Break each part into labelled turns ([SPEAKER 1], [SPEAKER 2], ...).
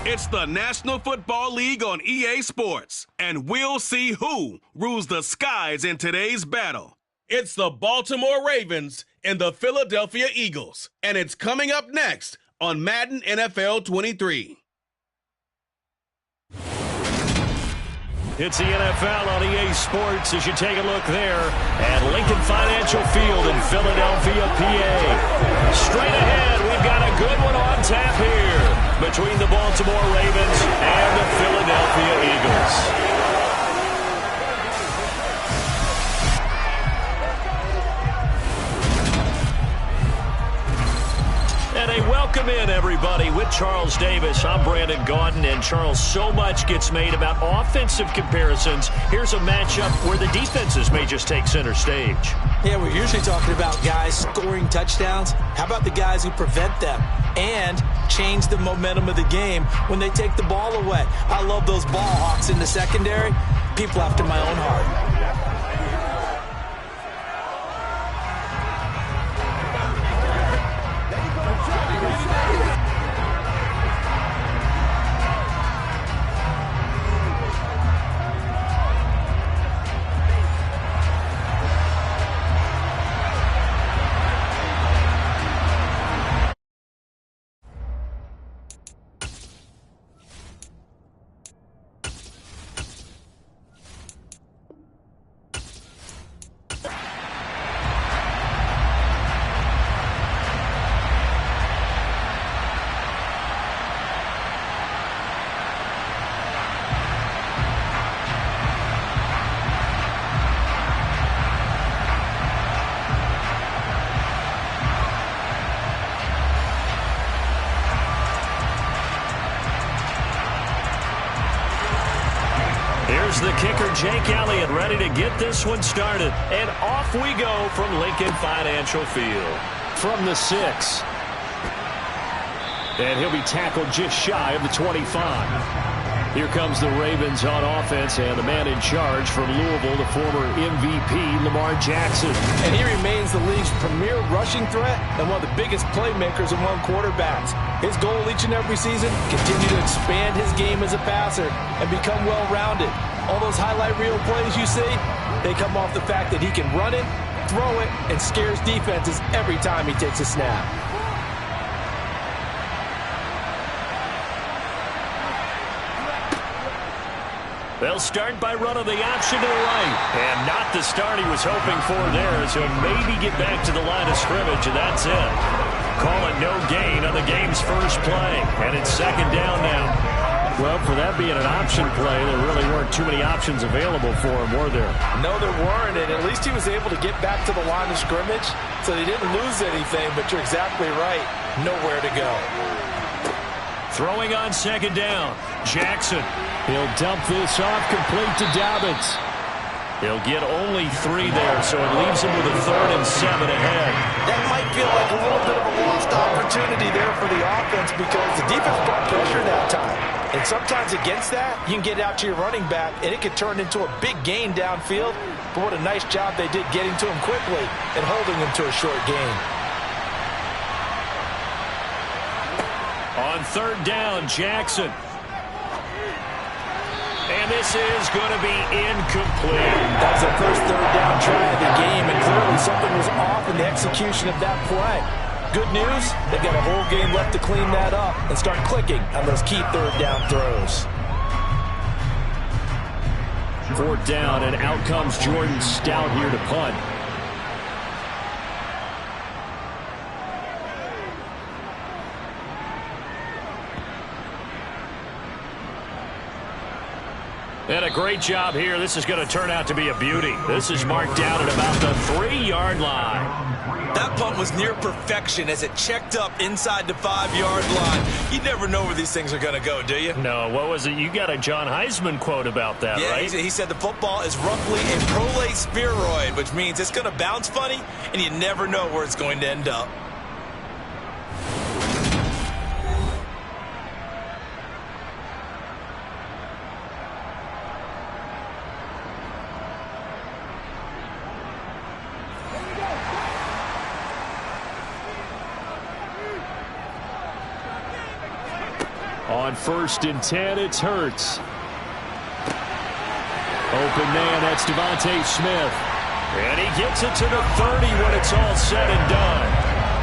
[SPEAKER 1] It's the National Football League on EA Sports, and we'll see who rules the skies in today's battle. It's the Baltimore Ravens and the Philadelphia Eagles, and it's coming up next on Madden NFL 23.
[SPEAKER 2] It's the NFL on EA Sports as you take a look there at Lincoln Financial Field in Philadelphia, PA. Straight ahead, we've got a good one on tap here between the Baltimore Ravens and the Philadelphia Eagles. And a welcome in, everybody, with Charles Davis. I'm Brandon Gaudin, and Charles, so much gets made about offensive comparisons. Here's a matchup where the defenses may just take center stage.
[SPEAKER 3] Yeah, we're usually talking about guys scoring touchdowns. How about the guys who prevent them and change the momentum of the game when they take the ball away? I love those ball hawks in the secondary. People after my own heart.
[SPEAKER 2] The kicker, Jake Elliott, ready to get this one started. And off we go from Lincoln Financial Field. From the 6. And he'll be tackled just shy of the 25. Here comes the Ravens on offense, and the man in charge from Louisville, the former MVP, Lamar Jackson.
[SPEAKER 3] And he remains the league's premier rushing threat and one of the biggest playmakers among quarterbacks. His goal each and every season, continue to expand his game as a passer and become well-rounded. All those highlight reel plays you see, they come off the fact that he can run it, throw it, and scares defenses every time he takes a snap.
[SPEAKER 2] They'll start by running the option to the right. And not the start he was hoping for there, as he'll maybe get back to the line of scrimmage, and that's it. Call it no gain on the game's first play. And it's second down now. Well, for that being an option play, there really weren't too many options available for him, were there?
[SPEAKER 3] No, there weren't, and at least he was able to get back to the line of scrimmage, so they didn't lose anything, but you're exactly right. Nowhere to go.
[SPEAKER 2] Throwing on second down, Jackson. He'll dump this off, complete to Dobbins. He'll get only 3 there, so it leaves him with a 3rd and 7 ahead.
[SPEAKER 3] That might feel like a little bit of a lost opportunity there for the offense because the defense brought pressure that time. And sometimes against that, you can get out to your running back, and it could turn into a big gain downfield. But what a nice job they did getting to him quickly and holding him to a short gain.
[SPEAKER 2] On third down, Jackson. And this is going to be incomplete.
[SPEAKER 3] That was the first third down try of the game, and clearly something was off in the execution of that play. Good news, they've got a whole game left to clean that up and start clicking on those key third down throws.
[SPEAKER 2] 4th down, and out comes Jordan Stout here to punt. And a great job here. This is going to turn out to be a beauty. This is marked down at about the 3-yard line.
[SPEAKER 3] That punt was near perfection as it checked up inside the 5-yard line. You never know where these things are going to go, do you?
[SPEAKER 2] No, what was it? You got a John Heisman quote about that, right?
[SPEAKER 3] Yeah, he said the football is roughly a prolate spheroid, which means it's going to bounce funny, and you never know where it's going to end up.
[SPEAKER 2] On 1st and 10, it's Hurts. Open man, that's Devontae Smith. And he gets it to the 30 when it's all said and done.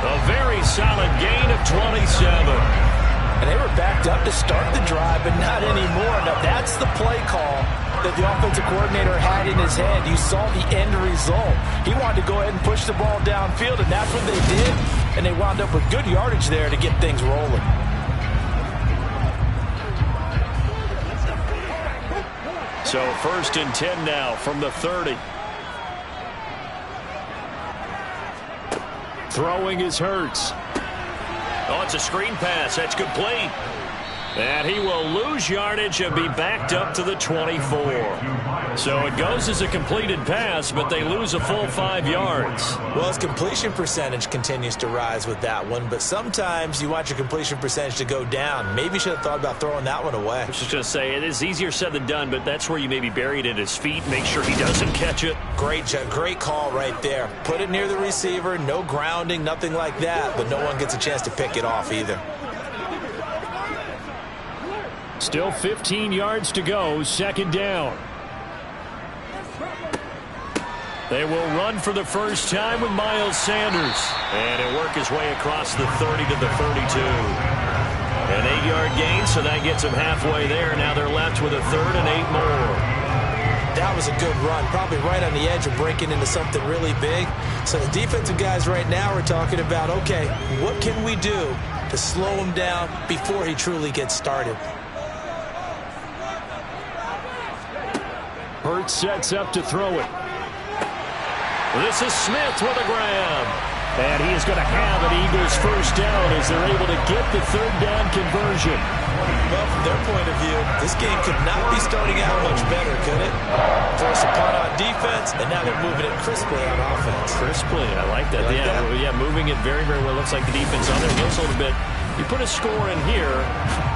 [SPEAKER 2] A very solid gain of 27.
[SPEAKER 3] And they were backed up to start the drive, but not anymore. Now, that's the play call that the offensive coordinator had in his head. You saw the end result. He wanted to go ahead and push the ball downfield, and that's what they did. And they wound up with good yardage there to get things rolling.
[SPEAKER 2] So 1st and 10 now from the 30. Throwing is Hurts. Oh, it's a screen pass. That's complete. And he will lose yardage and be backed up to the 24. So it goes as a completed pass, but they lose a full 5 yards.
[SPEAKER 3] Well, his completion percentage continues to rise with that one, but sometimes you want your completion percentage to go down. Maybe you should have thought about throwing that one away.
[SPEAKER 2] I was just going to say, it is easier said than done, but that's where you maybe bury it at his feet, make sure he doesn't catch it.
[SPEAKER 3] Great call right there. Put it near the receiver, no grounding, nothing like that, but no one gets a chance to pick it off either.
[SPEAKER 2] Still 15 yards to go, 2nd down. They will run for the first time with Miles Sanders. And he'll work his way across the 30 to the 32. An 8-yard gain, so that gets him halfway there. Now they're left with a 3rd and 8 more.
[SPEAKER 3] That was a good run, probably right on the edge of breaking into something really big. So the defensive guys right now are talking about, okay, what can we do to slow him down before he truly gets started?
[SPEAKER 2] Hurts sets up to throw it. This is Smith with a grab. And he is going to have an Eagles first down as they're able to get the 3rd down conversion.
[SPEAKER 3] Well, from their point of view, this game could not be starting out much better, could it? Force a punt on defense, and now they're moving it crisply on offense.
[SPEAKER 2] Crisply, I like that. Yeah, moving it very, very well. Looks like the defense on their heels a little bit. You put a score in here,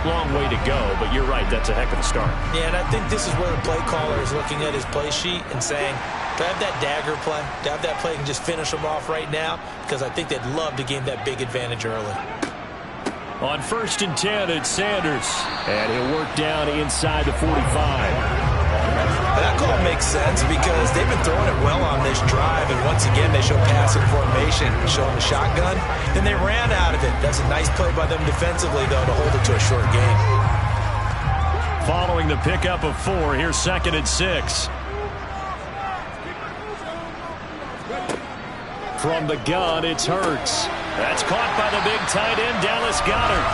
[SPEAKER 2] long way to go, but you're right, that's a heck of a start.
[SPEAKER 3] Yeah, and I think this is where the play caller is looking at his play sheet and saying, to have that dagger play, to have that play and just finish them off right now, because I think they'd love to gain that big advantage early.
[SPEAKER 2] On 1st and 10, it's Sanders, and he'll work down inside the 45.
[SPEAKER 3] That call makes sense because they've been throwing it well on this drive, and once again they show passing formation, showing the shotgun. Then they ran out of it. That's a nice play by them defensively, though, to hold it to a short gain.
[SPEAKER 2] Following the pickup of 4, here's 2nd and 6. From the gun, it's Hurts. That's caught by the big tight end, Dallas Goedert.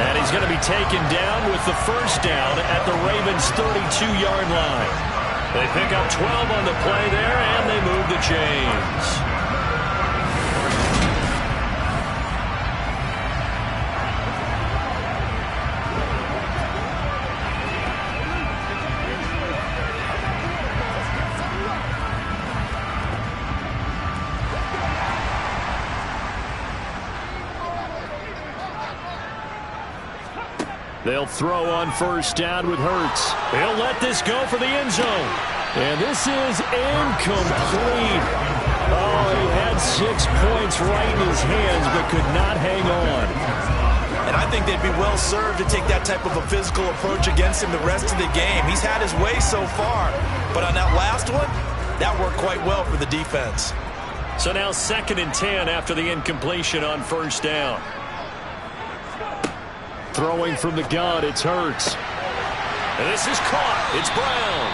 [SPEAKER 2] And he's going to be taken down with the first down at the Ravens' 32-yard line. They pick up 12 on the play there, and they move the chains. They'll throw on first down with Hurts. He'll let this go for the end zone. And this is incomplete. Oh, he had 6 points right in his hands, but could not hang on.
[SPEAKER 3] And I think they'd be well served to take that type of a physical approach against him the rest of the game. He's had his way so far, but on that last one, that worked quite well for the defense.
[SPEAKER 2] So now 2nd and 10 after the incompletion on first down. Throwing from the gun, it's Hurts. And this is caught. It's Brown.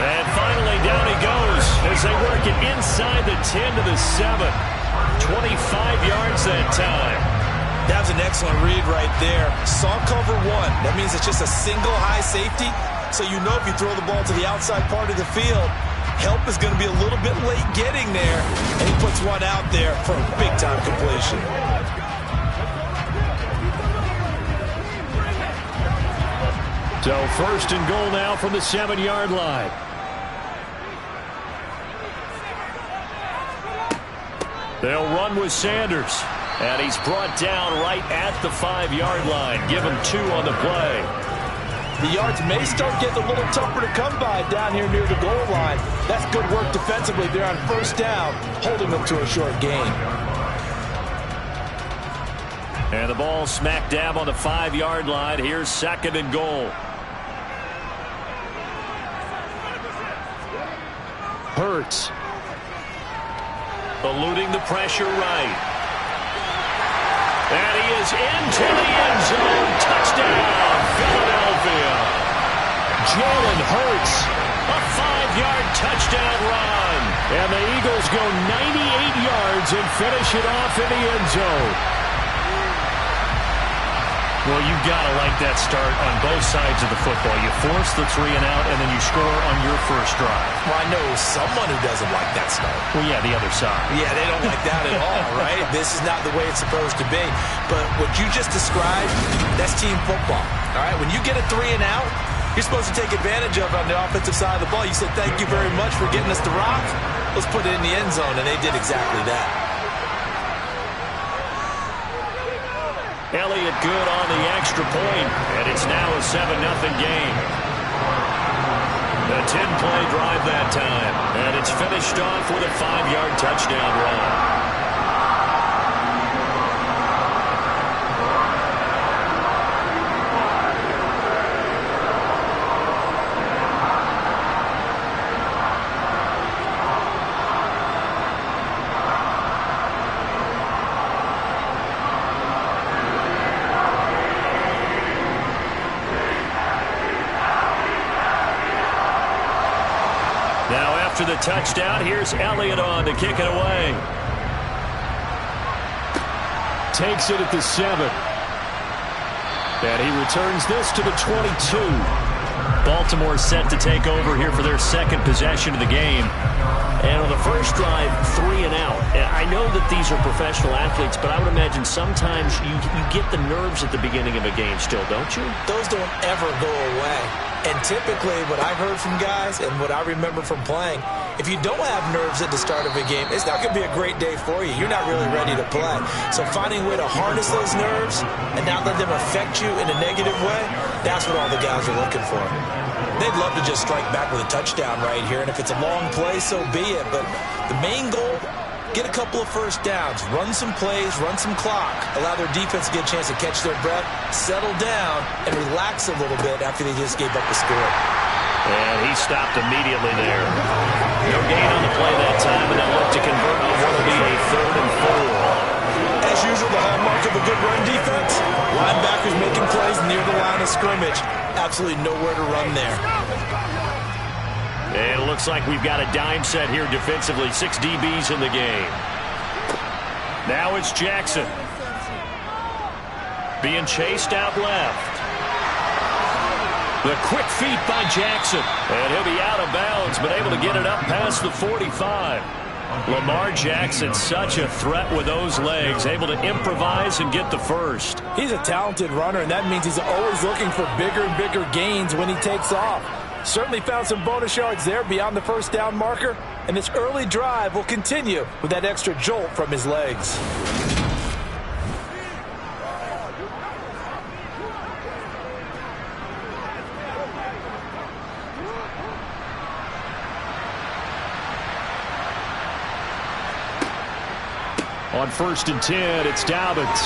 [SPEAKER 2] And finally down he goes as they work it inside the 10 to the 7. 25 yards that time.
[SPEAKER 3] That was an excellent read right there. Saw cover 1. That means it's just a single high safety. So you know if you throw the ball to the outside part of the field, help is going to be a little bit late getting there. And he puts one out there for a big-time completion.
[SPEAKER 2] So 1st and goal now from the 7-yard line. They'll run with Sanders. And he's brought down right at the 5-yard line. Give him 2 on the play.
[SPEAKER 3] The yards may start getting a little tougher to come by down here near the goal line. That's good work defensively there on first down, holding them to a short gain.
[SPEAKER 2] And the ball smack dab on the 5-yard line. Here's 2nd and goal.
[SPEAKER 3] Hurts.
[SPEAKER 2] Eluding the pressure right. And he is into the end zone. Touchdown, Philadelphia.
[SPEAKER 3] Jalen Hurts.
[SPEAKER 2] A 5-yard touchdown run. And the Eagles go 98 yards and finish it off in the end zone. Well, you've got to like that start on both sides of the football. You force the 3 and out, and then you score on your first drive.
[SPEAKER 3] Well, I know someone who doesn't like that start.
[SPEAKER 2] Well, yeah, the other side.
[SPEAKER 3] Yeah, they don't like that at all, right? This is not the way it's supposed to be. But what you just described, that's team football. All right, when you get a 3 and out, you're supposed to take advantage of it on the offensive side of the ball. You said, thank you very much for getting us the rock. Let's put it in the end zone, and they did exactly that.
[SPEAKER 2] Elliott good on the extra point, and it's now a 7-0 game. A 10-play drive that time, and it's finished off with a 5-yard touchdown run. After the touchdown, here's Elliott on to kick it away.
[SPEAKER 3] Takes it at the 7. And he returns this to the 22.
[SPEAKER 2] Baltimore set to take over here for their 2nd possession of the game. And on the first drive, 3 and out. I know that these are professional athletes, but I would imagine sometimes you get the nerves at the beginning of a game still, don't you?
[SPEAKER 3] Those don't ever go away. And typically, what I've heard from guys and what I remember from playing, if you don't have nerves at the start of a game, it's not going to be a great day for you. You're not really ready to play. So finding a way to harness those nerves and not let them affect you in a negative way, that's what all the guys are looking for. They'd love to just strike back with a touchdown right here, and if it's a long play, so be it. But the main goal, get a couple of first downs, run some plays, run some clock, allow their defense to get a chance to catch their breath, settle down, and relax a little bit after they just gave up a score.
[SPEAKER 2] And he stopped immediately there. No gain on the play that time, and they'll look to convert on what will be a 3rd and 4.
[SPEAKER 3] As usual, the hallmark of a good run defense, linebackers making plays near the line of scrimmage. Absolutely nowhere to run there.
[SPEAKER 2] And it looks like we've got a dime set here defensively. 6 DBs in the game. Now it's Jackson. Being chased out left. The quick feet by Jackson. And he'll be out of bounds, but able to get it up past the 45. Lamar Jackson, such a threat with those legs, able to improvise and get the first.
[SPEAKER 3] He's a talented runner, and that means he's always looking for bigger and bigger gains when he takes off. Certainly found some bonus yards there beyond the first down marker, and this early drive will continue with that extra jolt from his legs.
[SPEAKER 2] On 1st and 10, it's Dobbins.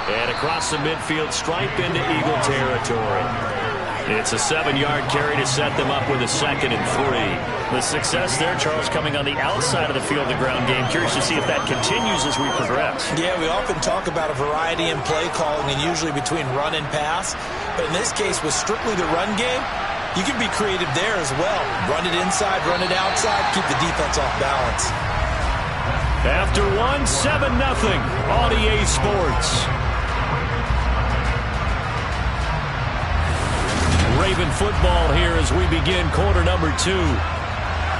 [SPEAKER 2] And across the midfield, stripe into Eagle territory. It's a 7-yard carry to set them up with a 2nd and 3. The success there, Charles, coming on the outside of the field, the ground game. Curious to see if that continues as we progress.
[SPEAKER 3] Yeah, we often talk about a variety in play calling and usually between run and pass. But in this case, with strictly the run game, you can be creative there as well. Run it inside, run it outside, keep the defense off balance.
[SPEAKER 2] After 7-0 on EA Sports. Raven football here as we begin quarter number 2.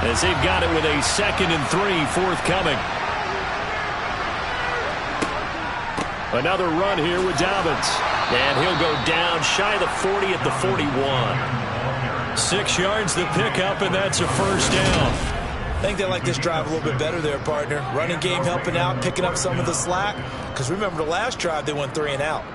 [SPEAKER 2] As they've got it with a 2nd and 3 forthcoming. Another run here with Dobbins. And he'll go down shy of the 40 at the 41. 6 yards the pickup, and that's a first down.
[SPEAKER 3] I think they like this drive a little bit better there, partner. Running game helping out, picking up some of the slack. Because remember the last drive, they went 3 and out.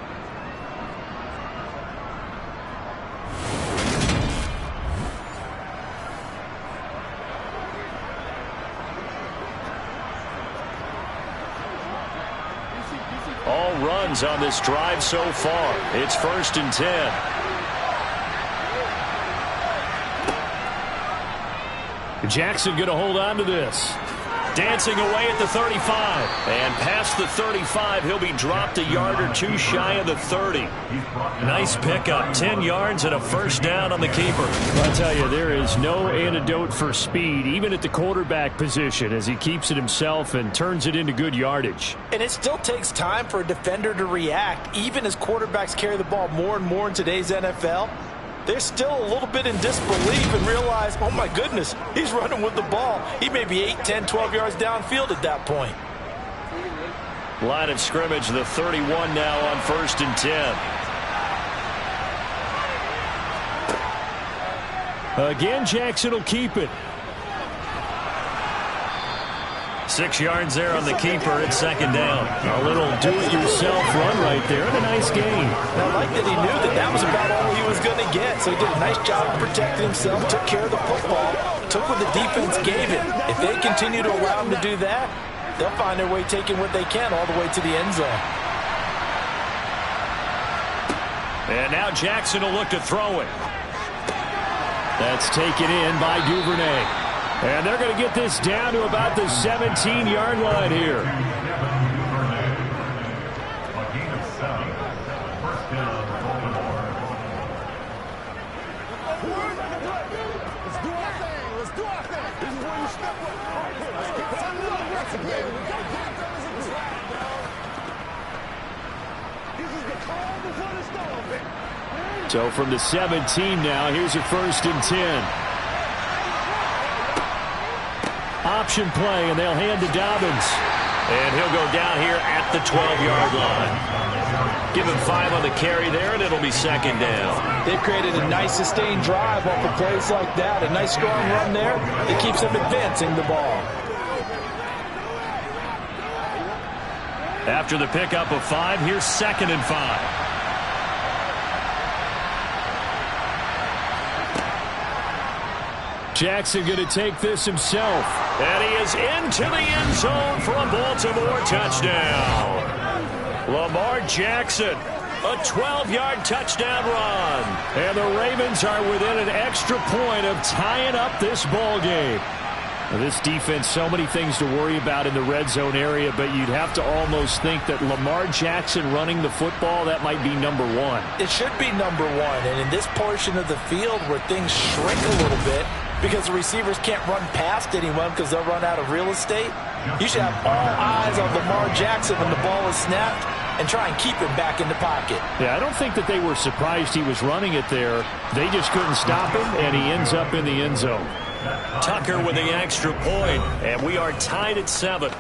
[SPEAKER 2] All runs on this drive so far. It's 1st and 10. Jackson going to hold on to this. Dancing away at the 35. And past the 35, he'll be dropped a yard or two shy of the 30. Nice pickup. 10 yards and a first down on the keeper.
[SPEAKER 4] I'll tell you, there is no antidote for speed, even at the quarterback position, as he keeps it himself and turns it into good yardage.
[SPEAKER 3] And it still takes time for a defender to react, even as quarterbacks carry the ball more and more in today's NFL. They're still a little bit in disbelief and realize, oh my goodness, he's running with the ball. He may be 8, 10, 12 yards downfield at that point.
[SPEAKER 2] Line of scrimmage, the 31 now on 1st and 10.
[SPEAKER 4] Again, Jackson will keep it.
[SPEAKER 2] 6 yards there on the keeper. It's 2nd down.
[SPEAKER 4] A little do-it-yourself run right there and a nice gain.
[SPEAKER 3] I like that he knew that that was about all he was going to get. So he did a nice job of protecting himself, took care of the football, took what the defense gave him. If they continue to allow him to do that, they'll find their way taking what they can all the way to the end zone.
[SPEAKER 2] And now Jackson will look to throw it.
[SPEAKER 4] That's taken in by Duvernay. And they're going to get this down to about the 17-yard line here. So from the 17 now, here's a 1st and 10. Option play, and they'll hand to Dobbins.
[SPEAKER 2] And he'll go down here at the 12-yard line. Give him 5 on the carry there, and it'll be 2nd down.
[SPEAKER 3] They've created a nice sustained drive off of plays like that. A nice strong run there that keeps them advancing the ball.
[SPEAKER 2] After the pickup of 5, here's 2nd and 5.
[SPEAKER 4] Jackson going to take this himself.
[SPEAKER 2] And he is into the end zone for a Baltimore touchdown. Lamar Jackson, a 12-yard touchdown run.
[SPEAKER 4] And the Ravens are within an extra point of tying up this ball game. Now, this defense, so many things to worry about in the red zone area, but you'd have to almost think that Lamar Jackson running the football, that might be number 1.
[SPEAKER 3] It should be number 1. And in this portion of the field where things shrink a little bit, because the receivers can't run past anyone because they'll run out of real estate, you should have all eyes on Lamar Jackson when the ball is snapped and try and keep him back in the pocket.
[SPEAKER 4] Yeah, I don't think that they were surprised he was running it there. They just couldn't stop him, and he ends up in the end zone.
[SPEAKER 2] Tucker with the extra point, and we are tied at 7.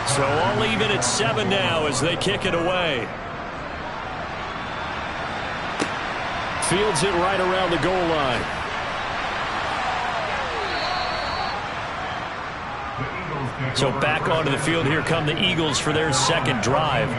[SPEAKER 2] So all even at 7 now as they kick it away.
[SPEAKER 4] Fields it right around the goal line.
[SPEAKER 2] So back onto the field, here come the Eagles for their 2nd drive.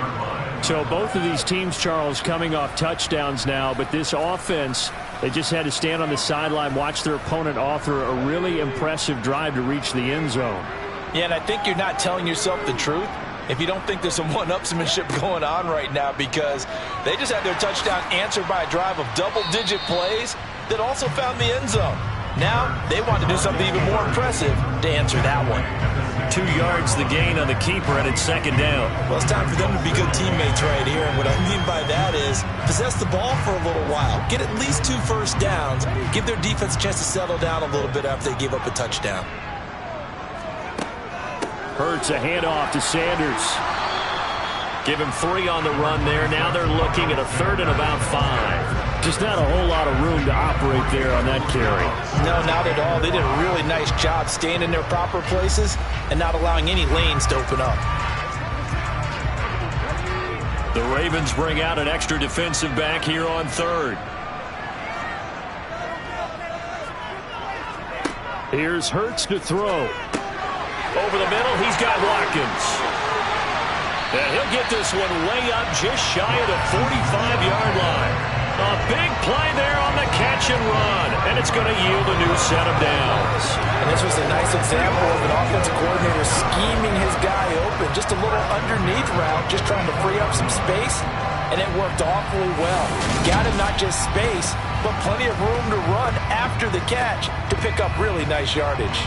[SPEAKER 4] So both of these teams, Charles, coming off touchdowns now, but this offense, they just had to stand on the sideline, watch their opponent author a really impressive drive to reach the end zone.
[SPEAKER 3] Yeah, and I think you're not telling yourself the truth if you don't think there's some one-upsmanship going on right now, because they just had their touchdown answered by a drive of double-digit plays that also found the end zone. Now they want to do something even more impressive to answer that one.
[SPEAKER 2] 2 yards the gain on the keeper, and it's 2nd down.
[SPEAKER 3] Well, it's time for them to be good teammates right here. And what I mean by that is possess the ball for a little while. Get at least 2 first downs. Give their defense a chance to settle down a little bit after they give up a touchdown.
[SPEAKER 4] Hurts a handoff to Sanders.
[SPEAKER 2] Give him 3 on the run there. Now they're looking at a 3rd and about 5.
[SPEAKER 4] Just not a whole lot of room to operate there on that carry.
[SPEAKER 3] No, not at all. They did a really nice job staying in their proper places and not allowing any lanes to open up.
[SPEAKER 2] The Ravens bring out an extra defensive back here on third.
[SPEAKER 4] Here's Hurts to throw.
[SPEAKER 2] Over the middle, he's got Watkins. And he'll get this one way up just shy of the 45-yard line. A big play there on the catch and run, and it's going to yield a new set of downs.
[SPEAKER 3] And this was a nice example of an offensive coordinator scheming his guy open. Just a little underneath route, just trying to free up some space, and it worked awfully well. Got him not just space, but plenty of room to run after the catch to pick up really nice yardage.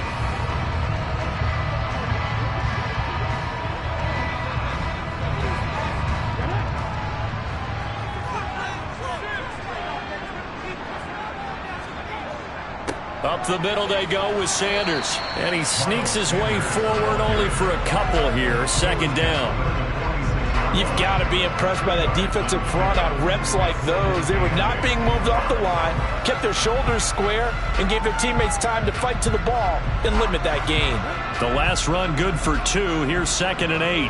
[SPEAKER 2] Up the middle they go with Sanders. And he sneaks his way forward only for a couple here. Second down.
[SPEAKER 3] You've got to be impressed by that defensive front on reps like those. They were not being moved off the line, kept their shoulders square, and gave their teammates time to fight to the ball and limit that gain.
[SPEAKER 2] The last run good for 2. Here's 2nd and 8.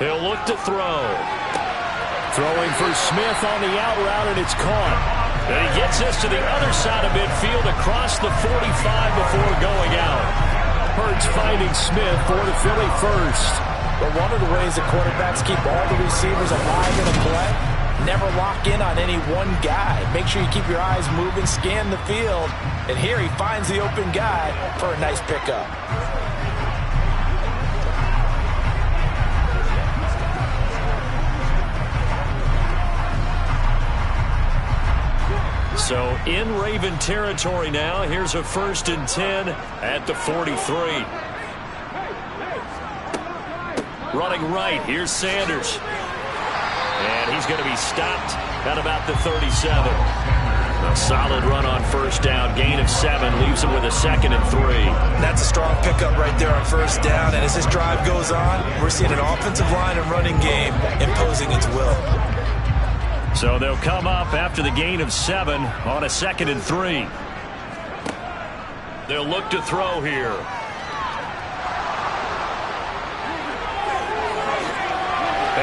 [SPEAKER 2] He'll look to throw.
[SPEAKER 4] Throwing for Smith on the out route, and it's caught.
[SPEAKER 2] And he gets this to the other side of midfield across the 45 before going out.
[SPEAKER 4] Hurts finding Smith for the Philly first.
[SPEAKER 3] But one of the ways the quarterbacks keep all the receivers alive in a play, never lock in on any one guy. Make sure you keep your eyes moving, scan the field. And here he finds the open guy for a nice pickup.
[SPEAKER 2] So in Raven territory now. Here's a 1st and 10 at the 43. Running right. Here's Sanders. And he's going to be stopped at about the 37. A solid run on first down. Gain of 7 leaves him with a 2nd and 3.
[SPEAKER 3] That's a strong pickup right there on first down. And as this drive goes on, we're seeing an offensive line and running game imposing its will.
[SPEAKER 2] So they'll come up after the gain of 7 on a 2nd and 3. They'll look to throw here.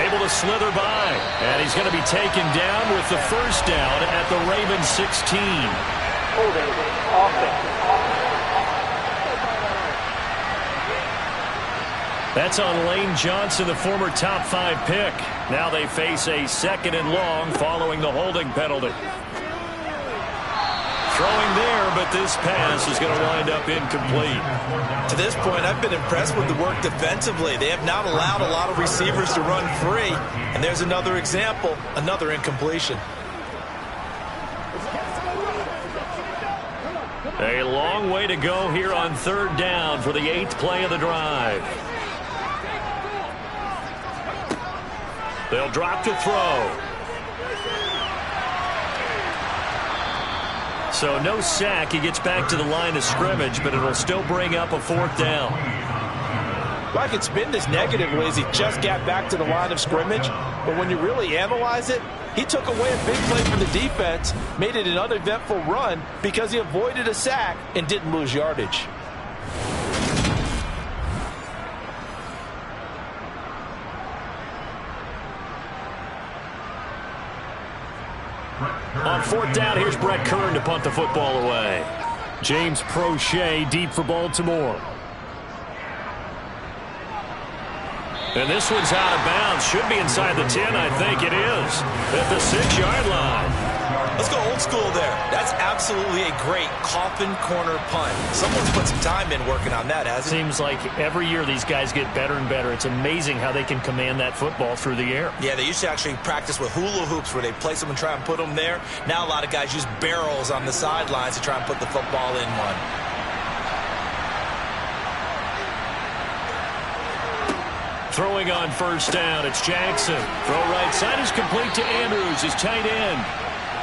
[SPEAKER 2] Able to slither by. And he's going to be taken down with the first down at the Ravens 16.
[SPEAKER 5] Holding offense.
[SPEAKER 2] That's on Lane Johnson, the former top 5 pick. Now they face a 2nd and long following the holding penalty. Throwing there, but this pass is going to wind up incomplete.
[SPEAKER 3] To this point, I've been impressed with the work defensively. They have not allowed a lot of receivers to run free. And there's another example, another incompletion.
[SPEAKER 2] A long way to go here on 3rd down for the 8th play of the drive. They'll drop to throw. So no sack. He gets back to the line of scrimmage, but it'll still bring up a 4th down.
[SPEAKER 3] Well, I could spin this negatively as he just got back to the line of scrimmage. But when you really analyze it, he took away a big play for the defense, made it an uneventful run because he avoided a sack and didn't lose yardage.
[SPEAKER 2] On 4th down, here's Brett Kern to punt the football away.
[SPEAKER 4] James Prochet deep for Baltimore.
[SPEAKER 2] And this one's out of bounds. Should be inside the 10, I think it is. At the 6-yard line.
[SPEAKER 3] Let's go old school there. That's absolutely a great coffin corner punt. Someone's put some time in working on that, hasn't he?
[SPEAKER 6] Seems like every year these guys get better and better. It's amazing how they can command that football through the air.
[SPEAKER 3] Yeah, they used to actually practice with hula hoops where they place them and try and put them there. Now a lot of guys use barrels on the sidelines to try and put the football in one.
[SPEAKER 2] Throwing on first down, it's Jackson. Throw right side is complete to Andrews, his tight end.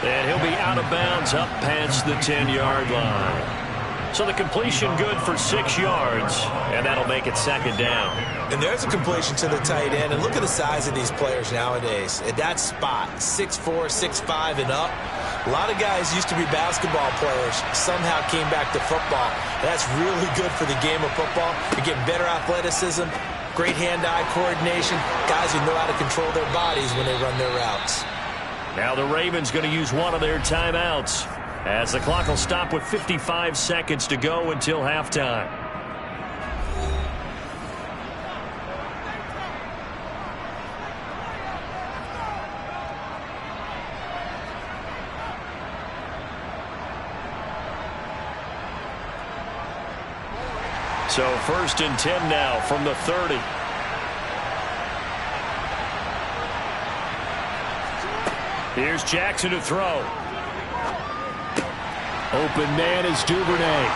[SPEAKER 2] And he'll be out of bounds up past the 10-yard line. So the completion good for 6 yards, and that'll make it second down.
[SPEAKER 3] And there's a completion to the tight end. And look at the size of these players nowadays. At that spot, 6'4", 6'5", and up. A lot of guys used to be basketball players, somehow came back to football. And that's really good for the game of football. You're getting better athleticism, great hand-eye coordination, guys who know how to control their bodies when they run their routes.
[SPEAKER 2] Now the Ravens going to use one of their timeouts, as the clock will stop with 55 seconds to go until halftime. So 1st and 10 now from the 30. Here's Jackson to throw.
[SPEAKER 4] Open man is Duvernay.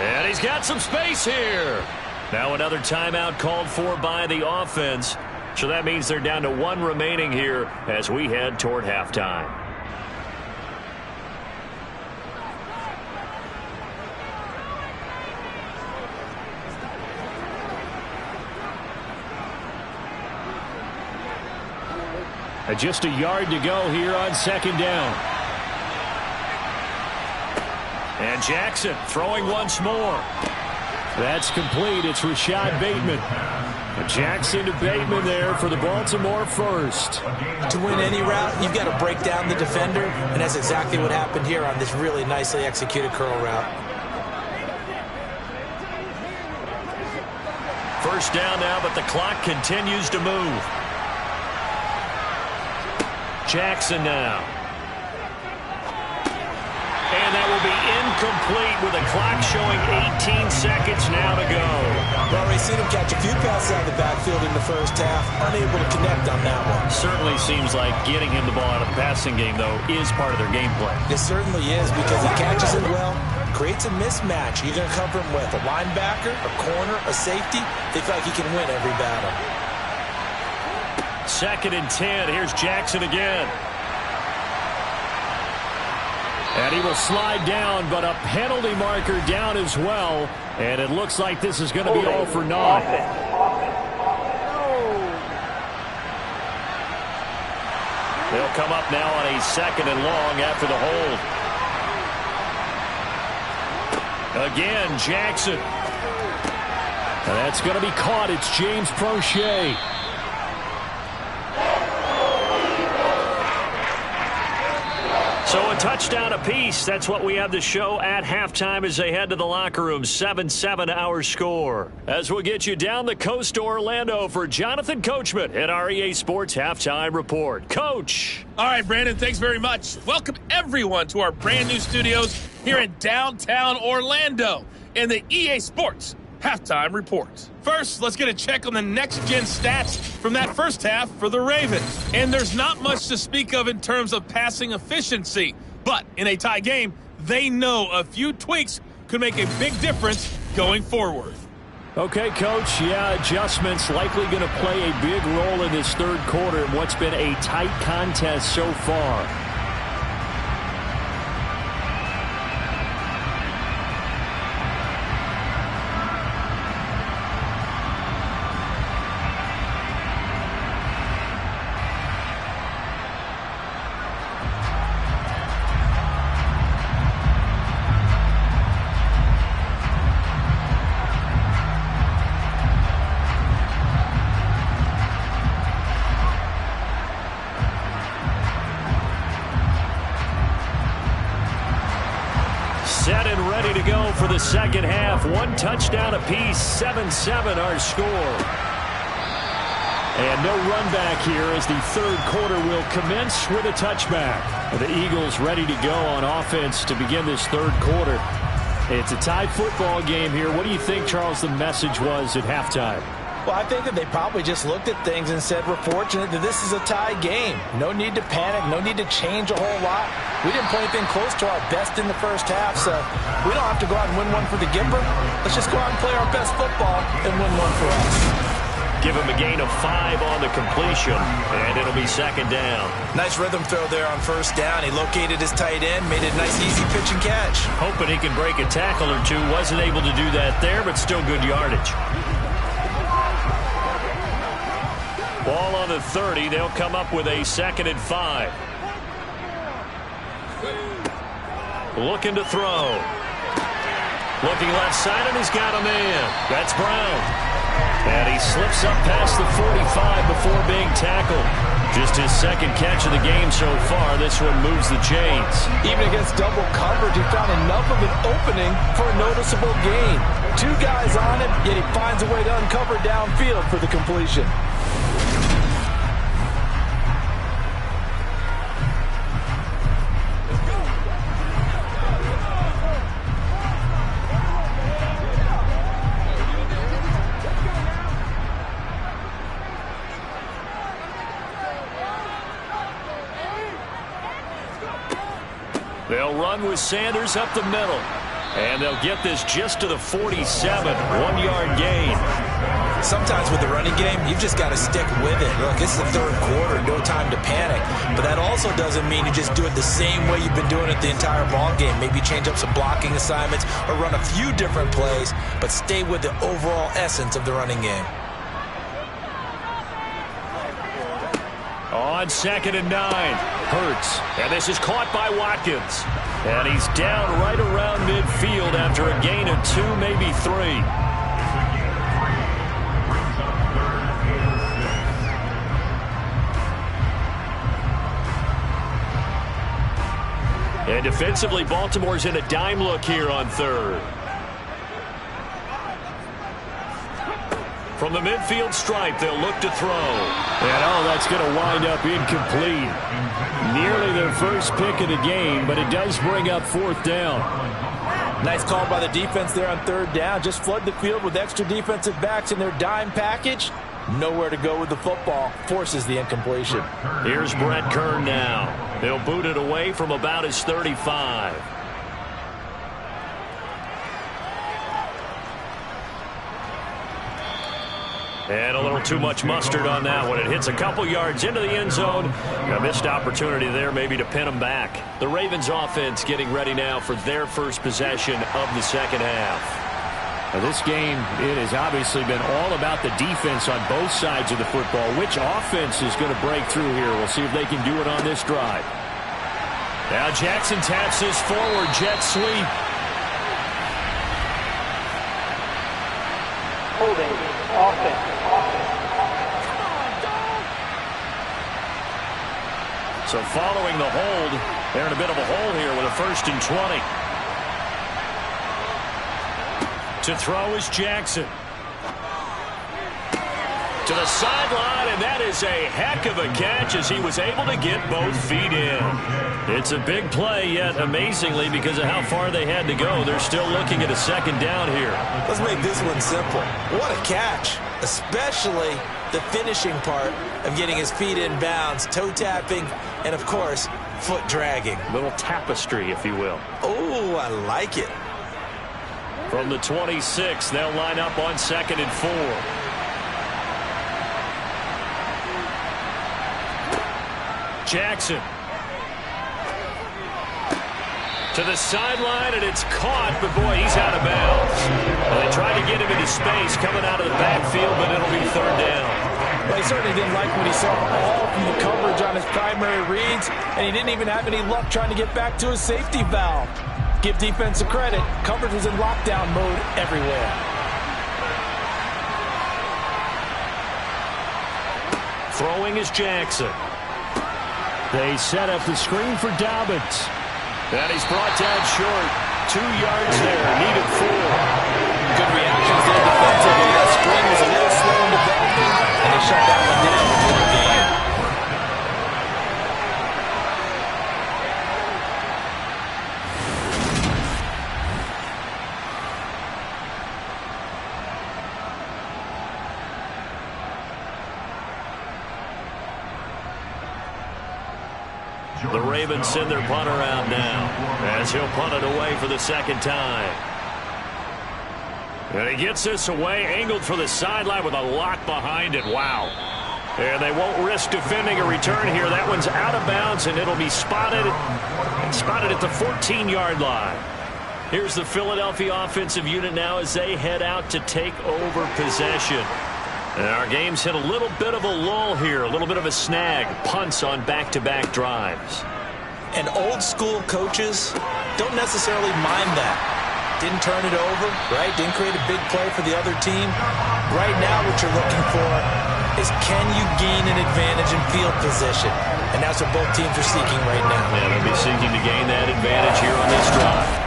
[SPEAKER 2] And he's got some space here. Now another timeout called for by the offense. So that means they're down to 1 remaining here as we head toward halftime.
[SPEAKER 4] Just a yard to go here on 2nd down.
[SPEAKER 2] And Jackson throwing once more.
[SPEAKER 4] That's complete. It's Rashad Bateman. Jackson to Bateman there for the Baltimore first.
[SPEAKER 3] To win any route, you've got to break down the defender, and that's exactly what happened here on this really nicely executed curl route.
[SPEAKER 2] 1st down now, but the clock continues to move. Jackson now. And that will be incomplete with the clock showing 18 seconds now to go.
[SPEAKER 3] Well, we've seen him catch a few passes out of the backfield in the first half, unable to connect on that one.
[SPEAKER 2] Certainly seems like getting him the ball out of the passing game, though, is part of their game plan.
[SPEAKER 3] It certainly is, because he catches it well, creates a mismatch. You're going to cover him with a linebacker, a corner, a safety. They feel like he can win every battle.
[SPEAKER 2] 2nd and 10. Here's Jackson again.
[SPEAKER 4] And he will slide down, but a penalty marker down as well. And it looks like this is going to be all for naught.
[SPEAKER 2] They'll come up now on a 2nd and long after the hold. Again, Jackson.
[SPEAKER 4] And that's going to be caught. It's James Prochet.
[SPEAKER 2] So a touchdown apiece. That's what we have to show at halftime as they head to the locker room. 7-7 our score. As we'll get you down the coast to Orlando for Jonathan Coachman at our EA Sports Halftime Report. Coach.
[SPEAKER 7] All right, Brandon, thanks very much. Welcome everyone to our brand new studios here in downtown Orlando in the EA Sports Halftime Report. First, let's get a check on the next-gen stats from that first half for the Ravens. And there's not much to speak of in terms of passing efficiency. But in a tie game, they know a few tweaks could make a big difference going forward.
[SPEAKER 4] Okay, Coach. Yeah, adjustments likely going to play a big role in this 3rd quarter in what's been a tight contest so far.
[SPEAKER 2] Set and ready to go for the 2nd half. 1 touchdown apiece, 7-7 our score.
[SPEAKER 4] And no run back here as the 3rd quarter will commence with a touchback. The Eagles ready to go on offense to begin this 3rd quarter. It's a tied football game here. What do you think, Charles, the message was at halftime?
[SPEAKER 3] Well, I think that they probably just looked at things and said, we're fortunate that this is a tie game. No need to panic. No need to change a whole lot. We didn't play anything close to our best in the first half, so we don't have to go out and win one for the Gipper. Let's just go out and play our best football and win one for us.
[SPEAKER 2] Give him a gain of 5 on the completion, and it'll be second down.
[SPEAKER 3] Nice rhythm throw there on first down. He located his tight end, made it a nice, easy pitch and catch.
[SPEAKER 2] Hoping he can break a tackle or two. Wasn't able to do that there, but still good yardage. Ball on the 30. They'll come up with a 2nd and 5. Looking to throw. Looking left side, and he's got a man. That's Brown. And he slips up past the 45 before being tackled. Just his 2nd catch of the game so far. This one moves the chains.
[SPEAKER 3] Even against double coverage, he found enough of an opening for a noticeable gain. 2 guys on him, yet he finds a way to uncover downfield for the completion.
[SPEAKER 2] They'll run with Sanders up the middle. And they'll get this just to the 47. 1-yard gain.
[SPEAKER 3] Sometimes with the running game, you've just got to stick with it. Look, this is the 3rd quarter, no time to panic. But that also doesn't mean you just do it the same way you've been doing it the entire ball game. Maybe change up some blocking assignments or run a few different plays, but stay with the overall essence of the running game.
[SPEAKER 2] On 2nd and 9, Hurts. And this is caught by Watkins. And he's down right around midfield after a gain of 2, maybe 3. And defensively, Baltimore's in a dime look here on 3rd. From the midfield stripe, they'll look to throw.
[SPEAKER 4] And that's going to wind up incomplete. Nearly their first pick of the game, but it does bring up 4th down.
[SPEAKER 3] Nice call by the defense there on 3rd down. Just flood the field with extra defensive backs in their dime package. Nowhere to go with the football. Forces the incompletion.
[SPEAKER 2] Here's Brett Kern now. He'll boot it away from about his 35. And a little too much mustard on that one. It hits a couple yards into the end zone. A missed opportunity there maybe to pin them back. The Ravens offense getting ready now for their first possession of the 2nd half.
[SPEAKER 4] Now this game, it has obviously been all about the defense on both sides of the football. Which offense is going to break through here? We'll see if they can do it on this drive.
[SPEAKER 2] Now Jackson taps this forward jet sweep.
[SPEAKER 5] Holding offense.
[SPEAKER 2] So following the hold, they're in a bit of a hole here with a 1st and 20. To throw is Jackson. To the sideline, and that is a heck of a catch as he was able to get both feet in. It's a big play, yet amazingly, because of how far they had to go, they're still looking at a 2nd down here.
[SPEAKER 3] Let's make this one simple. What a catch, especially the finishing part of getting his feet in bounds, toe tapping, and of course, foot dragging.
[SPEAKER 2] Little tapestry, if you will.
[SPEAKER 3] Oh, I like it.
[SPEAKER 2] From the 26, they'll line up on 2nd and 4. Jackson. To the sideline, and it's caught, but boy, he's out of bounds. Well, they tried to get him into space coming out of the backfield, but it'll be 3rd down.
[SPEAKER 3] Well, he certainly didn't like what he saw all from the coverage on his primary reads, and he didn't even have any luck trying to get back to his safety valve. Give defense a credit. Coverage was in lockdown mode everywhere.
[SPEAKER 2] Throwing is Jackson.
[SPEAKER 4] They set up the screen for Dobbins.
[SPEAKER 2] And he's brought down short. 2 yards there. Needed 4.
[SPEAKER 3] Good reactions there defensively. That screen was a little slow in developing, and they shut that one down before the game.
[SPEAKER 2] The Ravens send their punter out now as he'll punt it away for the 2nd time. And he gets this away, angled for the sideline with a lock behind it. Wow. And they won't risk defending a return here. That one's out of bounds, and it'll be spotted at the 14-yard line. Here's the Philadelphia offensive unit now as they head out to take over possession. And our game's hit a little bit of a lull here, a little bit of a snag. Punts on back-to-back drives.
[SPEAKER 3] And old-school coaches don't necessarily mind that. Didn't turn it over, right? Didn't create a big play for the other team. Right now what you're looking for is can you gain an advantage in field position? And that's what both teams are seeking right now.
[SPEAKER 2] Yeah, they'll be seeking to gain that advantage here on this drive.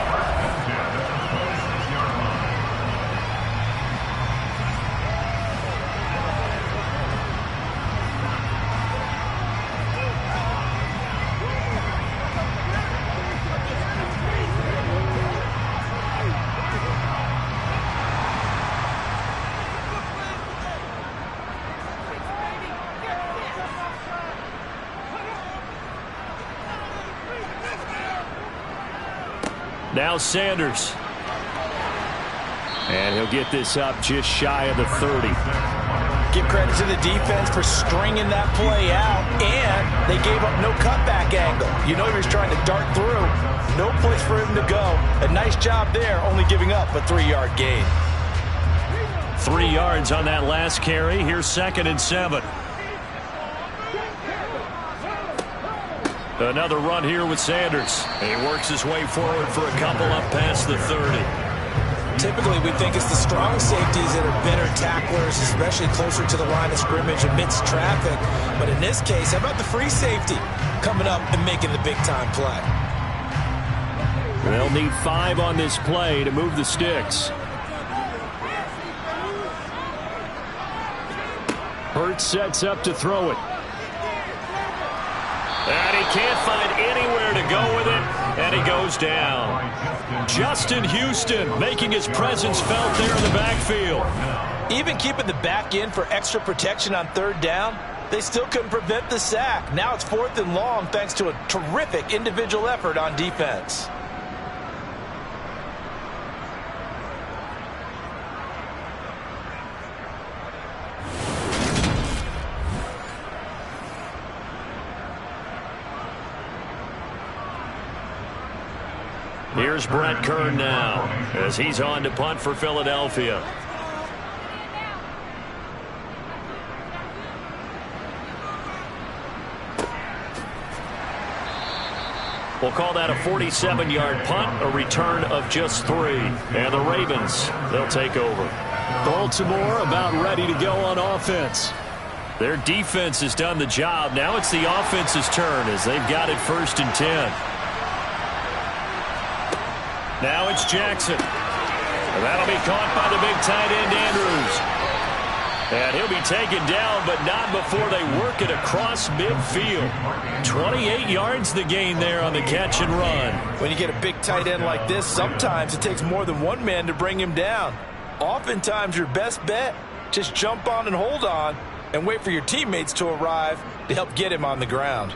[SPEAKER 2] Now Sanders. And he'll get this up just shy of the 30.
[SPEAKER 3] Give credit to the defense for stringing that play out, and they gave up no cutback angle. You know he was trying to dart through. No place for him to go. A nice job there, only giving up a 3-yard gain.
[SPEAKER 2] 3 yards on that last carry. Here's 2nd and 7. Another run here with Sanders. He works his way forward for a couple up past the 30.
[SPEAKER 3] Typically, we think it's the strong safeties that are better tacklers, especially closer to the line of scrimmage amidst traffic. But in this case, how about the free safety coming up and making the big-time play?
[SPEAKER 4] They'll need 5 on this play to move the sticks. Hurts sets up to throw it.
[SPEAKER 2] And he can't find anywhere to go with it, and he goes down. Justin Houston making his presence felt there in the backfield.
[SPEAKER 3] Even keeping the back in for extra protection on 3rd down, they still couldn't prevent the sack. Now it's 4th and long thanks to a terrific individual effort on defense.
[SPEAKER 2] Here's Brett Kern now as he's on to punt for Philadelphia. We'll call that a 47-yard punt, a return of just 3. And the Ravens, they'll take over.
[SPEAKER 4] Baltimore about ready to go on offense.
[SPEAKER 2] Their defense has done the job. Now it's the offense's turn as they've got it 1st and 10. Now it's Jackson. And that'll be caught by the big tight end, Andrews. And he'll be taken down, but not before they work it across midfield. 28 yards the gain there on the catch and run.
[SPEAKER 3] When you get a big tight end like this, sometimes it takes more than one man to bring him down. Oftentimes your best bet, just jump on and hold on and wait for your teammates to arrive to help get him on the ground.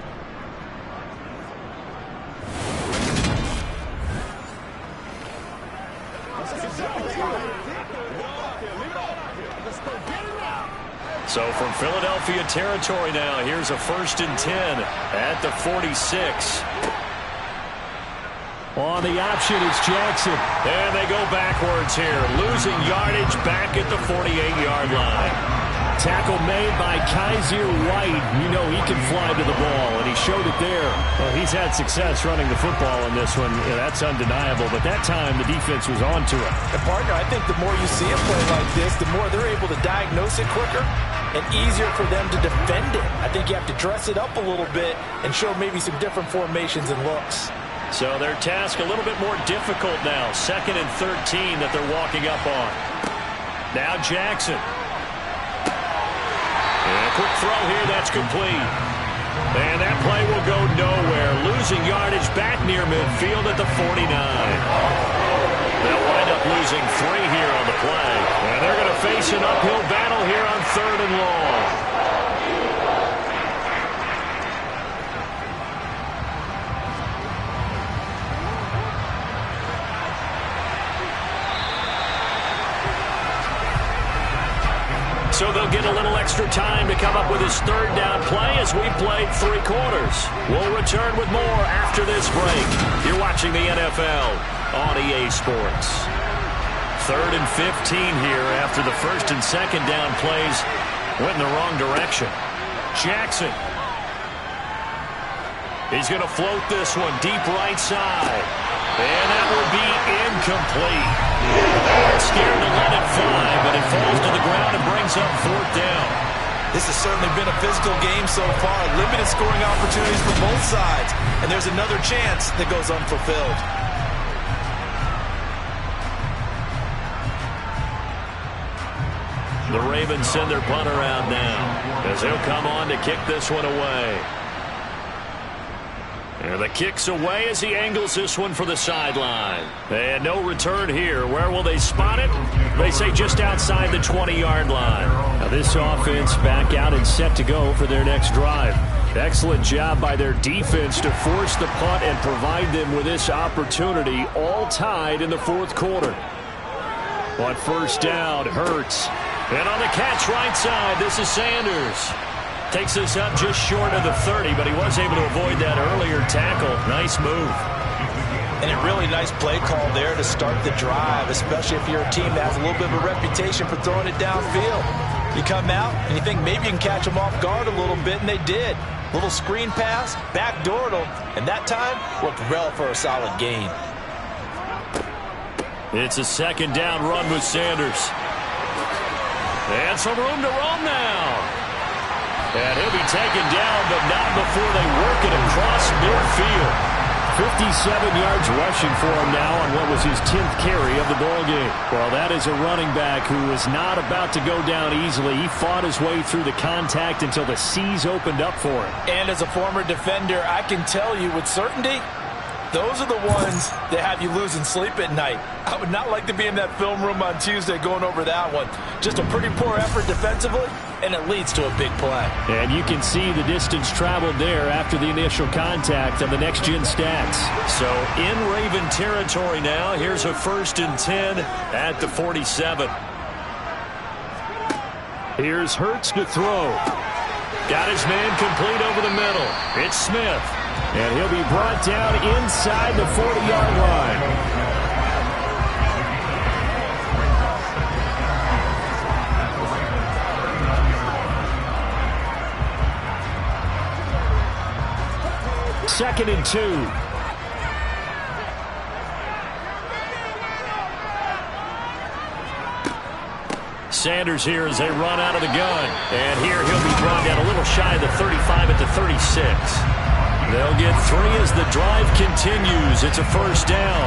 [SPEAKER 2] So from Philadelphia territory now, here's a 1st and 10 at the 46.
[SPEAKER 4] On the option, it's Jackson.
[SPEAKER 2] And they go backwards here, losing yardage back at the 48-yard line.
[SPEAKER 4] Tackle made by Kaiser White. You know he can fly to the ball, and he showed it there.
[SPEAKER 2] Well, he's had success running the football in this one. Yeah, that's undeniable. But that time, the defense was on to it.
[SPEAKER 3] And, partner, I think the more you see a play like this, the more they're able to diagnose it quicker and easier for them to defend it. I think you have to dress it up a little bit and show maybe some different formations and looks.
[SPEAKER 2] So their task a little bit more difficult now. 2nd and 13 that they're walking up on. Now Jackson. And a quick throw here, that's complete. And that play will go nowhere. Losing yardage back near midfield at the 49. They'll wind up losing 3 here on the play. And they're going to face an uphill battle here on 3rd and long. little extra time to come up with his third down play as we played 3 quarters. We'll return with more after this break. You're watching the NFL on EA Sports. 3rd and 15 here after the 1st and 2nd down plays went in the wrong direction. Jackson. He's going to float this one deep right side. And that will be incomplete. They weren't scared to let it fly, but it falls to the ground and brings up 4th down.
[SPEAKER 3] This has certainly been a physical game so far. Limited scoring opportunities for both sides. And there's another chance that goes unfulfilled.
[SPEAKER 2] The Ravens send their punter out now as he'll come on to kick this one away. And the kick's away as he angles this one for the sideline. And no return here. Where will they spot it? They say just outside the 20-yard line.
[SPEAKER 4] Now this offense back out and set to go for their next drive. Excellent job by their defense to force the punt and provide them with this opportunity, all tied in the 4th quarter. On 1st down, Hurts.
[SPEAKER 2] And on the catch right side, this is Sanders. Takes this up just short of the 30, but he was able to avoid that earlier tackle. Nice move.
[SPEAKER 3] And a really nice play call there to start the drive, especially if you're a team that has a little bit of a reputation for throwing it downfield. You come out and you think maybe you can catch them off guard a little bit, and they did. Little screen pass, backdoored them, and that time worked well for a solid gain.
[SPEAKER 2] It's a 2nd down run with Sanders. And some room to roam now. And he'll be taken down, but not before they work it across midfield.
[SPEAKER 4] 57 yards rushing for him now on what was his 10th carry of the ballgame. Well, that is a running back who is not about to go down easily. He fought his way through the contact until the seas opened up for him.
[SPEAKER 3] And as a former defender, I can tell you with certainty, those are the ones that have you losing sleep at night. I would not like to be in that film room on Tuesday going over that one. Just a pretty poor effort defensively, and it leads to a big play.
[SPEAKER 4] And you can see the distance traveled there after the initial contact on the next-gen stats.
[SPEAKER 2] So in Raven territory now, here's a 1st and 10 at the 47.
[SPEAKER 4] Here's Hurts to throw.
[SPEAKER 2] Got his man complete over the middle. It's Smith.
[SPEAKER 4] And he'll be brought down inside the 40-yard line. Second and 2.
[SPEAKER 2] Sanders here as they run out of the gun. And here he'll be brought down a little shy of the 35 at the 36. They'll get 3 as the drive continues. It's a 1st down.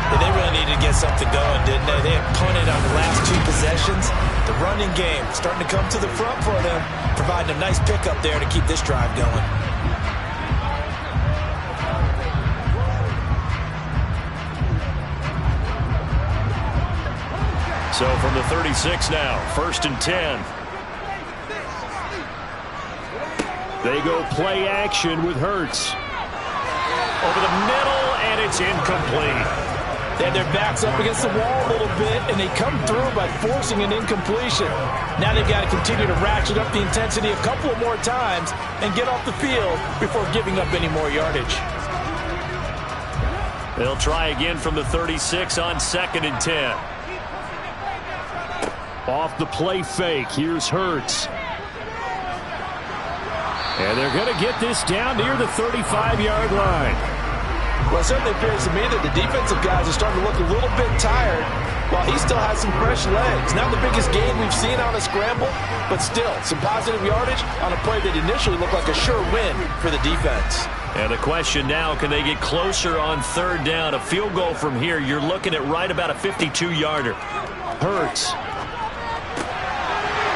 [SPEAKER 3] And they really needed to get something going, didn't they? They had punted on the last 2 possessions. The running game starting to come to the front for them, providing a nice pickup there to keep this drive going.
[SPEAKER 2] So from the 36 now, 1st and 10.
[SPEAKER 4] They go play action with Hurts.
[SPEAKER 2] Over the middle, and it's incomplete.
[SPEAKER 3] They had their backs up against the wall a little bit, and they come through by forcing an incompletion. Now they've got to continue to ratchet up the intensity a couple of more times and get off the field before giving up any more yardage.
[SPEAKER 2] They'll try again from the 36 on 2nd and 10.
[SPEAKER 4] Off the play fake, here's Hurts. And they're going to get this down near the 35-yard line.
[SPEAKER 3] Well, it certainly appears to me that the defensive guys are starting to look a little bit tired while he still has some fresh legs. Not the biggest gain we've seen on a scramble, but still some positive yardage on a play that initially looked like a sure win for the defense.
[SPEAKER 2] And the question now, can they get closer on 3rd down? A field goal from here, you're looking at right about a 52-yarder.
[SPEAKER 4] Hurts.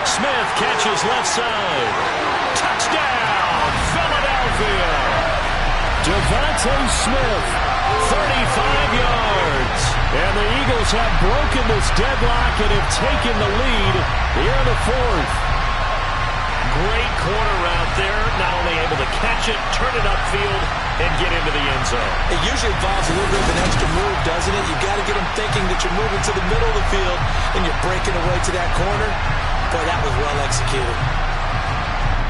[SPEAKER 2] Smith catches left side. Touchdown, Philadelphia.
[SPEAKER 4] Devontae Smith,
[SPEAKER 2] 35 yards.
[SPEAKER 4] And the Eagles have broken this deadlock and have taken the lead here in the 4th.
[SPEAKER 2] Great corner route there. Not only able to catch it, turn it upfield, and get into the end zone.
[SPEAKER 3] It usually involves a little bit of an extra move, doesn't it? You've got to get them thinking that you're moving to the middle of the field and you're breaking away to that corner. Boy, that was well executed.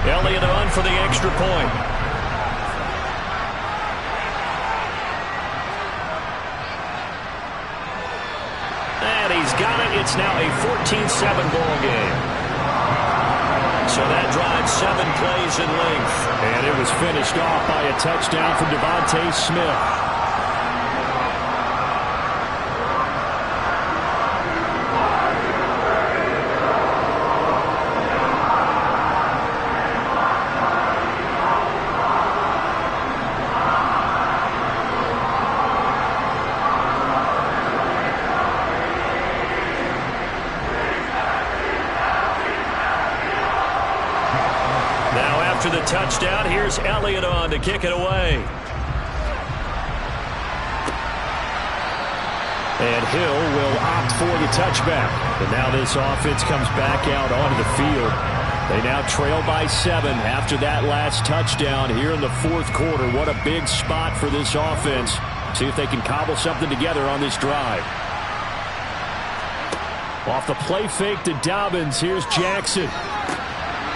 [SPEAKER 4] Elliott on for the extra point. And he's got it. It's now a 14-7 ball game. So that drives 7 plays in length. And it was finished off by a touchdown from Devontae Smith. After the touchdown, here's Elliott on to kick it away. And Hill will opt for the touchback. And now this offense comes back out onto the field. They now trail by 7 after that last touchdown here in the fourth quarter. What a big spot for this offense. See if they can cobble something together on this drive. Off the play fake to Dobbins, here's Jackson.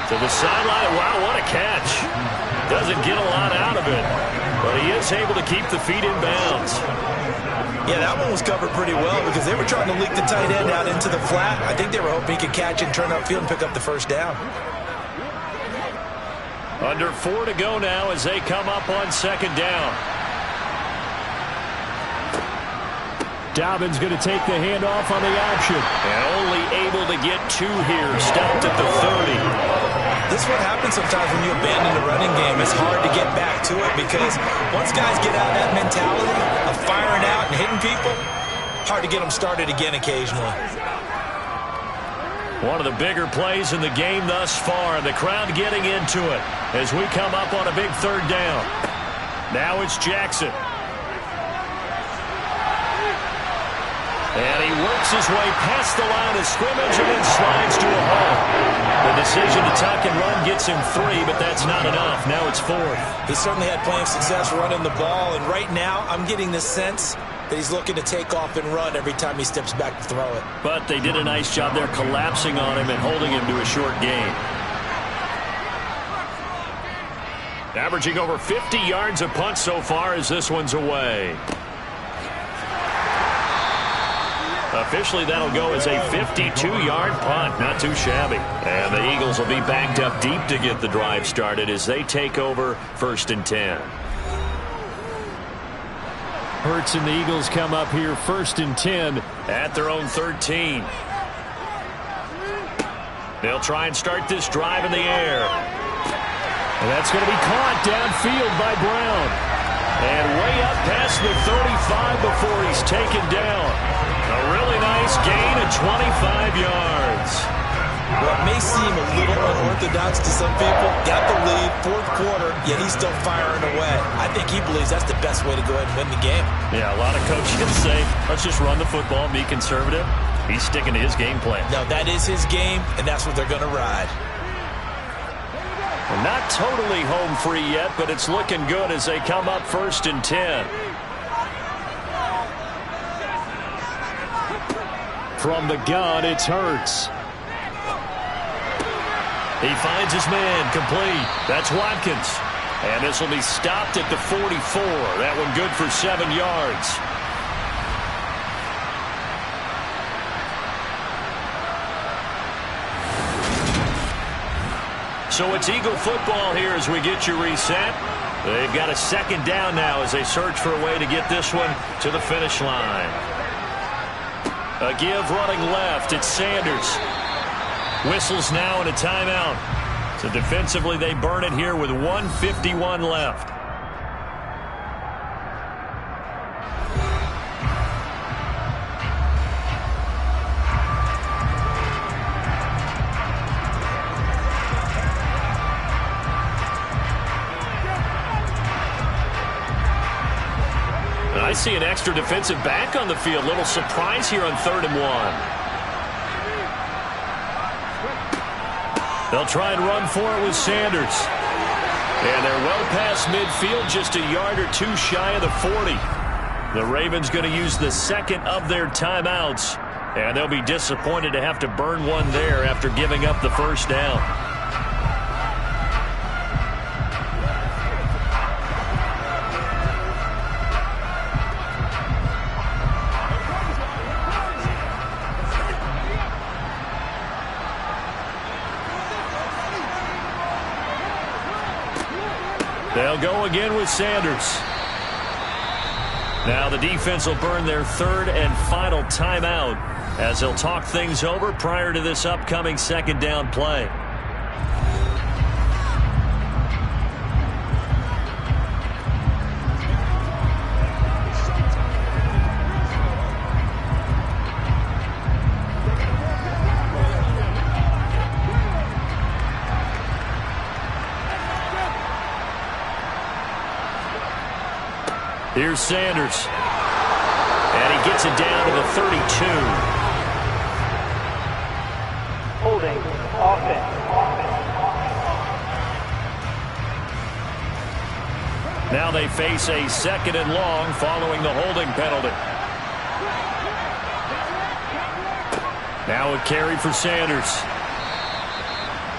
[SPEAKER 4] To the sideline. Wow, what a catch. Doesn't get a lot out of it, but he is able to keep the feet in bounds.
[SPEAKER 3] Yeah, that one was covered pretty well because they were trying to leak the tight end out into the flat. I think they were hoping he could catch it and turn upfield and pick up the first down.
[SPEAKER 4] Under 4 to go now as they come up on second down. Dobbins going to take the handoff on the option. And only able to get 2 here. Stopped at the 30.
[SPEAKER 3] This is what happens sometimes when you abandon the running game. It's hard to get back to it because once guys get out of that mentality of firing out and hitting people, hard to get them started again occasionally.
[SPEAKER 4] One of the bigger plays in the game thus far. The crowd getting into it as we come up on a big third down. Now it's Jackson. And he works his way past the line of scrimmage and then slides to a halt. The decision to tuck and run gets him 3, but that's not enough. Now it's 4th.
[SPEAKER 3] He certainly had plenty of success running the ball, and right now I'm getting the sense that he's looking to take off and run every time he steps back to throw it.
[SPEAKER 4] But they did a nice job there collapsing on him and holding him to a short gain. Averaging over 50 yards a punt so far as this one's away. Officially, that'll go as a 52-yard punt. Not too shabby. And the Eagles will be backed up deep to get the drive started as they take over 1st and 10. Hurts and the Eagles come up here 1st and 10 at their own 13. They'll try and start this drive in the air. And that's going to be caught downfield by Brown. And way up past the 35 before he's taken down. A really nice gain of 25 yards.
[SPEAKER 3] What may seem a little unorthodox to some people, got the lead, 4th quarter, yet he's still firing away. I think he believes that's the best way to go ahead and win the game.
[SPEAKER 4] Yeah, a lot of coaches say, let's just run the football and be conservative. He's sticking to his game plan.
[SPEAKER 3] No, that is his game, and that's what they're going to ride.
[SPEAKER 4] Well, not totally home free yet, but it's looking good as they come up 1st and 10. From the gun, it's Hurts. He finds his man complete. That's Watkins. And this will be stopped at the 44. That one good for 7 yards. So it's Eagle football here as we get you reset. They've got a second down now as they search for a way to get this one to the finish line. A give running left. It's Sanders. Whistles now and a timeout. So defensively they burn it here with 1:51 left. I see an extra defensive back on the field. Little surprise here on 3rd and 1. They'll try and run for it with Sanders. And they're well past midfield, just a yard or 2 shy of the 40. The Ravens going to use the second of their timeouts
[SPEAKER 2] And they'll be disappointed to have to burn one there after giving up the first down. They'll go again with Sanders. Now the defense will burn their third and final timeout as they'll talk things over prior to this upcoming second down play. Here's Sanders. And he gets it down to the 32.
[SPEAKER 5] Holding offense.
[SPEAKER 2] Now they face a second and long following the holding penalty. Now a carry for Sanders.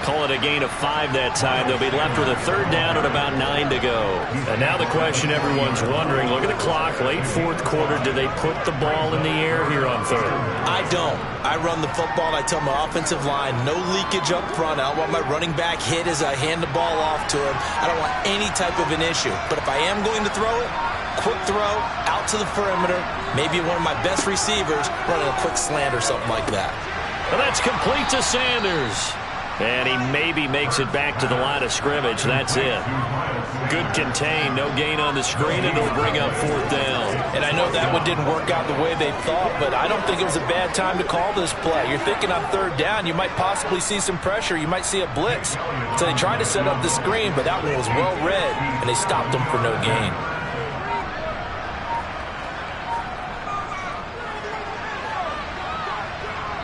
[SPEAKER 2] Call it a gain of 5 that time. They'll be left with a third down at about 9 to go. And now the question everyone's wondering, look at the clock, late fourth quarter, do they put the ball in the air here on third?
[SPEAKER 3] I don't. I run the football, and I tell my offensive line, no leakage up front. I don't want my running back hit as I hand the ball off to him. I don't want any type of an issue. But if I am going to throw it, quick throw, out to the perimeter, maybe one of my best receivers running a quick slant or something like that.
[SPEAKER 2] Well, that's complete to Sanders. And he maybe makes it back to the line of scrimmage. That's it. Good contain. No gain on the screen, and it'll bring up fourth down.
[SPEAKER 3] And I know that one didn't work out the way they thought, but I don't think it was a bad time to call this play. You're thinking on third down, you might possibly see some pressure. You might see a blitz. So they tried to set up the screen, but that one was well read, and they stopped them for no gain.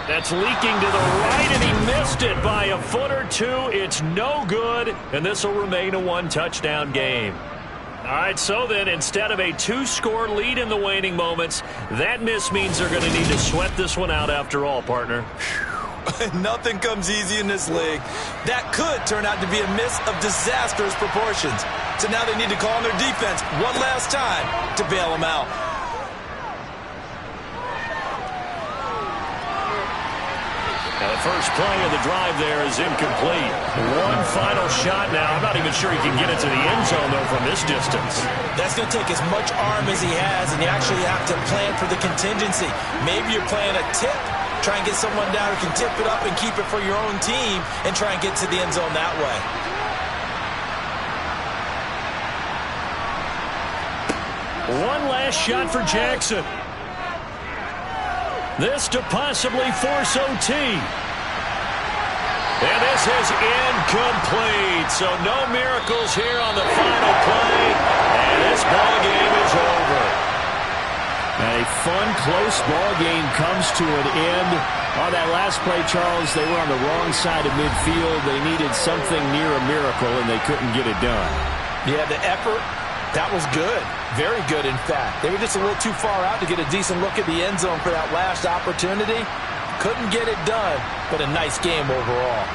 [SPEAKER 2] That's leaking to the right, and he missed it by a foot or two. It's no good, and this will remain a one-touchdown game. All right, so then instead of a 2-score lead in the waning moments, that miss means they're going to need to sweat this one out after all, partner.
[SPEAKER 3] Nothing comes easy in this league. That could turn out to be a miss of disastrous proportions. So now they need to call on their defense one last time to bail them out.
[SPEAKER 2] Now the first play of the drive there is incomplete. One final shot now. I'm not even sure he can get it to the end zone, though, from this distance.
[SPEAKER 3] That's going to take as much arm as he has, and you actually have to plan for the contingency. Maybe you're playing a tip. Try and get someone down who can tip it up and keep it for your own team and try and get to the end zone that way.
[SPEAKER 2] One last shot for Jackson. This to possibly force OT. And this is incomplete. So no miracles here on the final play. And this ball game is over.
[SPEAKER 4] A fun, close ball game comes to an end. On that last play, Charles, they were on the wrong side of midfield. They needed something near a miracle, and they couldn't get it done.
[SPEAKER 3] Yeah, the effort, that was good. Very good, in fact. They were just a little too far out to get a decent look at the end zone for that last opportunity. Couldn't get it done, but a nice game overall.